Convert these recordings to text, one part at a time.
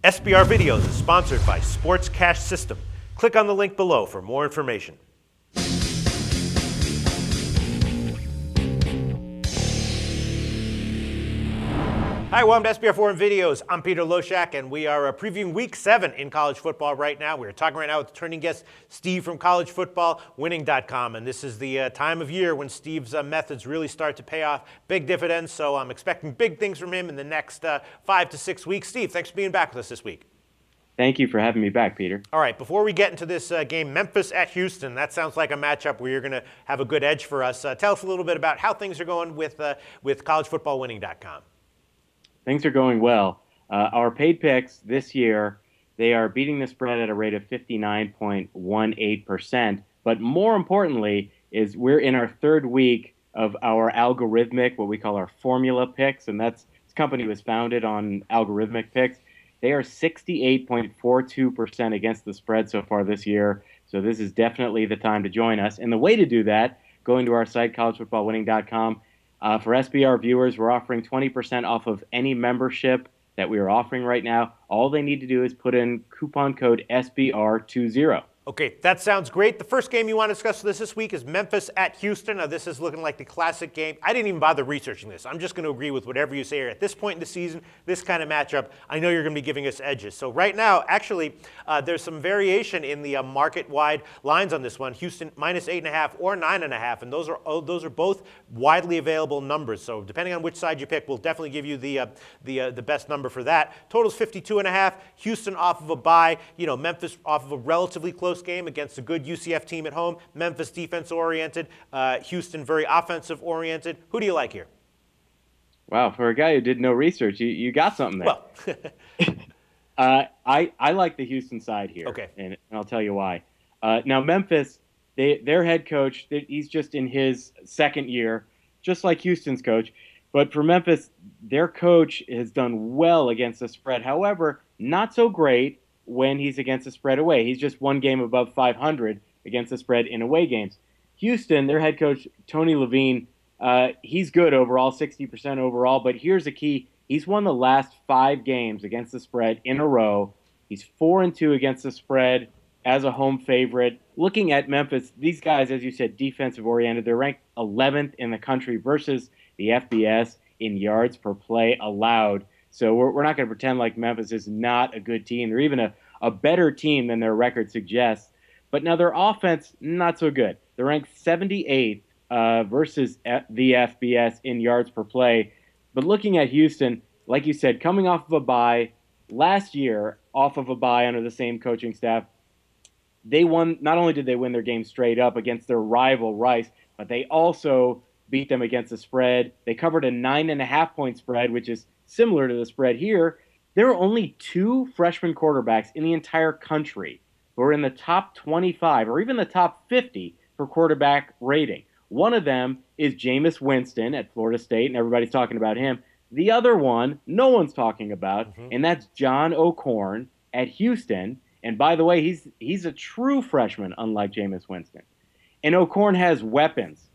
SBR Videos is sponsored by Sports Cash System. Click on the link below for more information. Hi, welcome to SBR Forum Videos. I'm Peter Loshak, and we are previewing Week 7 in college football right now. We're talking right now with returning guest Steve from collegefootballwinning.com, and this is the time of year when Steve's methods really start to pay off big dividends, so I'm expecting big things from him in the next 5 to 6 weeks. Steve, thanks for being back with us this week. Thank you for having me back, Peter. All right, before we get into this game, Memphis at Houston, that sounds like a matchup where you're going to have a good edge for us. Tell us a little bit about how things are going with collegefootballwinning.com. Things are going well. Our paid picks this year, they are beating the spread at a rate of 59.18%. But more importantly is we're in our third week of our algorithmic, what we call our formula picks, and this company was founded on algorithmic picks. They are 68.42% against the spread so far this year. So this is definitely the time to join us. And the way to do that, going to our site, collegefootballwinning.com, for SBR viewers, we're offering 20% off of any membership that we are offering right now. All they need to do is put in coupon code SBR20. Okay, that sounds great. The first game you want to discuss with us this week is Memphis at Houston. Now, this is looking like the classic game. I didn't even bother researching this. I'm just going to agree with whatever you say here. At this point in the season, this kind of matchup, I know you're going to be giving us edges. So right now, actually, there's some variation in the market-wide lines on this one. Houston minus 8.5 or 9.5, and those are both widely available numbers. So depending on which side you pick, we'll definitely give you the best number for that. Total's 52.5. Houston off of a bye. Memphis off of a relatively close game against a good UCF team at home. Memphis defense-oriented, Houston very offensive-oriented. Who do you like here? Wow, for a guy who did no research, you got something there. Well, I like the Houston side here, okay, and I'll tell you why. Now, Memphis, their head coach, he's just in his second year, just like Houston's coach. But for Memphis, their coach has done well against the spread. However, not so great when he's against the spread away. He's just one game above 500 against the spread in away games. Houston, their head coach, Tony Levine, he's good overall, 60% overall, but here's the key. He's won the last 5 games against the spread in a row. He's 4-2 against the spread as a home favorite. Looking at Memphis, these guys, as you said, defensive-oriented. They're ranked 11th in the country versus the FBS in yards per play allowed. So we're not going to pretend like Memphis is not a good team. They're even a better team than their record suggests. But now their offense, not so good. They're ranked 78th versus the FBS in yards per play. But looking at Houston, like you said, coming off of a bye, last year off of a bye under the same coaching staff, they won. Not only did they win their game straight up against their rival Rice, but they also beat them against the spread. They covered a 9.5-point spread, which is similar to the spread here. There are only 2 freshman quarterbacks in the entire country who are in the top 25 or even the top 50 for quarterback rating. One of them is Jameis Winston at Florida State, and everybody's talking about him. The other one, no one's talking about, and that's John O'Korn at Houston. And by the way, he's a true freshman, unlike Jameis Winston. And O'Korn has weapons.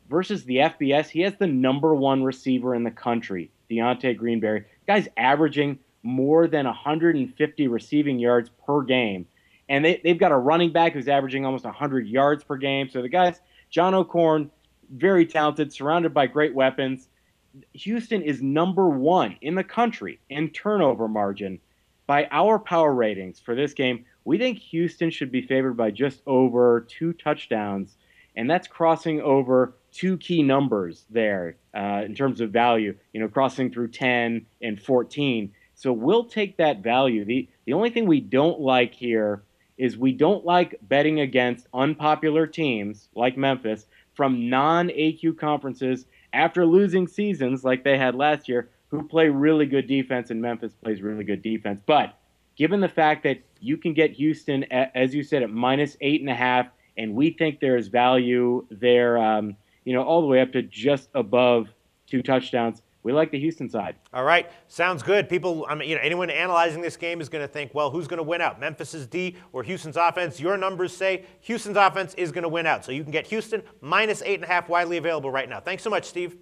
Versus the FBS, he has the number 1 receiver in the country, Deontay Greenberry. Guy's averaging more than 150 receiving yards per game. And they've got a running back who's averaging almost 100 yards per game. So the guys, John O'Korn, very talented, surrounded by great weapons. Houston is number 1 in the country in turnover margin. By our power ratings for this game, we think Houston should be favored by just over 2 touchdowns. And that's crossing over 2 key numbers there in terms of value, crossing through 10 and 14. So we'll take that value. The only thing we don't like here is we don't like betting against unpopular teams like Memphis from non-AQ conferences after losing seasons like they had last year, who play really good defense, and Memphis plays really good defense. But given the fact that you can get Houston, as you said, at minus 8.5, and we think there's value there, all the way up to just above 2 touchdowns. We like the Houston side. All right, sounds good. People, anyone analyzing this game is going to think, well, who's going to win out, Memphis's D or Houston's offense? Your numbers say Houston's offense is going to win out. So you can get Houston minus 8.5 widely available right now. Thanks so much, Steve.